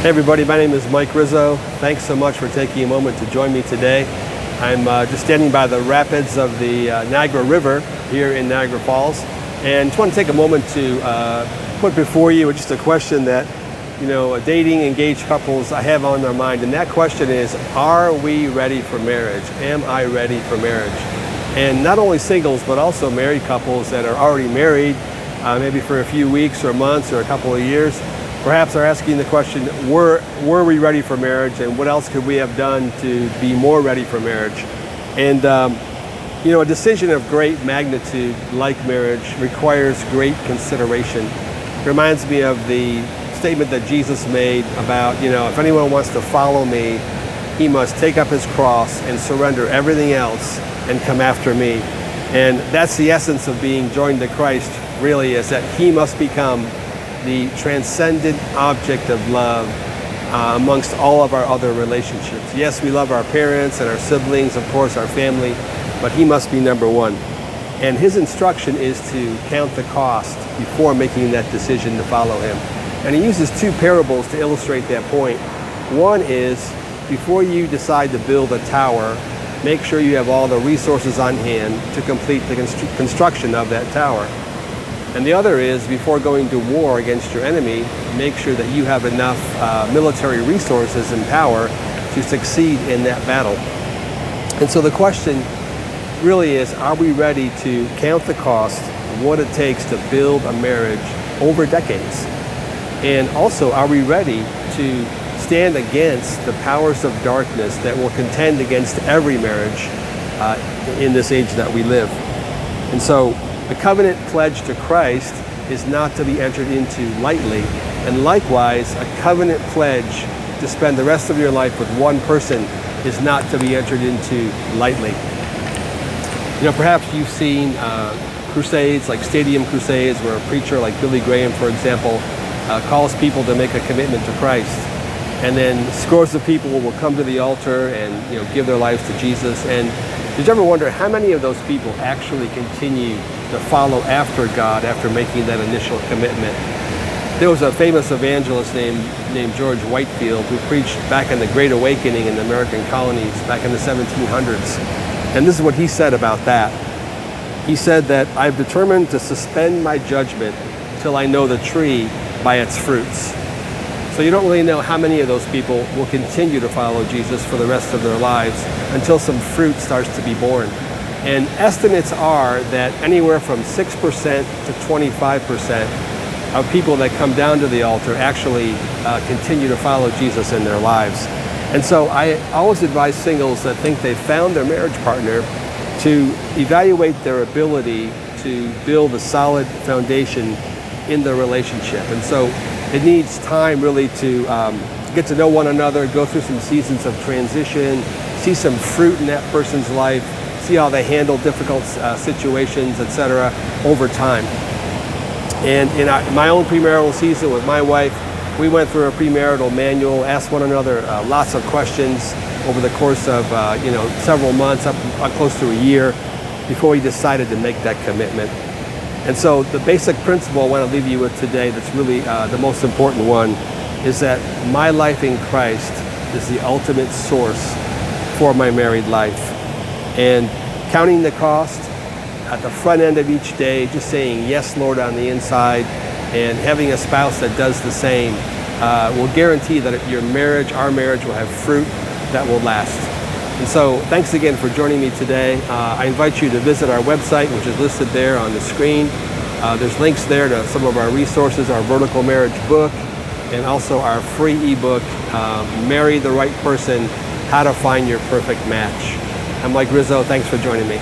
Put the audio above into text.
Hey everybody, my name is Mike Rizzo. Thanks so much for taking a moment to join me today. I'm just standing by the rapids of the Niagara River here in Niagara Falls, and just want to take a moment to put before you just a question that dating engaged couples I have on their mind, and that question is, are we ready for marriage? Am I ready for marriage? And not only singles, but also married couples that are already married, maybe for a few weeks or months or a couple of years, perhaps are asking the question, were we ready for marriage, and what else could we have done to be more ready for marriage? And a decision of great magnitude like marriage requires great consideration. It reminds me of the statement that Jesus made about, if anyone wants to follow me, he must take up his cross and surrender everything else and come after me. And that's the essence of being joined to Christ, really, is that he must become the transcendent object of love amongst all of our other relationships. Yes, we love our parents and our siblings, of course, our family, but he must be number one. And his instruction is to count the cost before making that decision to follow him. And he uses two parables to illustrate that point. One is, before you decide to build a tower, make sure you have all the resources on hand to complete the construction of that tower. And the other is, before going to war against your enemy, make sure that you have enough military resources and power to succeed in that battle. And so the question really is, are we ready to count the cost of what it takes to build a marriage over decades? And also, are we ready to stand against the powers of darkness that will contend against every marriage in this age that we live? And so the covenant pledge to Christ is not to be entered into lightly, and likewise, a covenant pledge to spend the rest of your life with one person is not to be entered into lightly. Perhaps you've seen crusades, like stadium crusades, where a preacher like Billy Graham, for example, calls people to make a commitment to Christ. And then scores of people will come to the altar and give their lives to Jesus. And did you ever wonder how many of those people actually continue to follow after God after making that initial commitment? There was a famous evangelist named George Whitefield who preached back in the Great Awakening in the American colonies back in the 1700s. And this is what he said about that. He said that, "I've determined to suspend my judgment till I know the tree by its fruits." So you don't really know how many of those people will continue to follow Jesus for the rest of their lives until some fruit starts to be born. And estimates are that anywhere from 6% to 25% of people that come down to the altar actually continue to follow Jesus in their lives. And so I always advise singles that think they've found their marriage partner to evaluate their ability to build a solid foundation in the relationship. And so it needs time really to get to know one another, go through some seasons of transition, see some fruit in that person's life, see how they handle difficult situations, etc., over time. And in my own premarital season with my wife, we went through a premarital manual, asked one another lots of questions over the course of several months, up close to a year, before we decided to make that commitment. And so the basic principle I want to leave you with today, that's really the most important one, is that my life in Christ is the ultimate source for my married life. And counting the cost at the front end of each day, just saying, "Yes, Lord," on the inside, and having a spouse that does the same, will guarantee that our marriage will have fruit that will last. And so thanks again for joining me today. I invite you to visit our website, which is listed there on the screen. There's links there to some of our resources, our Vertical Marriage book, and also our free ebook, Marry the Right Person, How to Find Your Perfect Match. I'm Mike Rizzo. Thanks for joining me.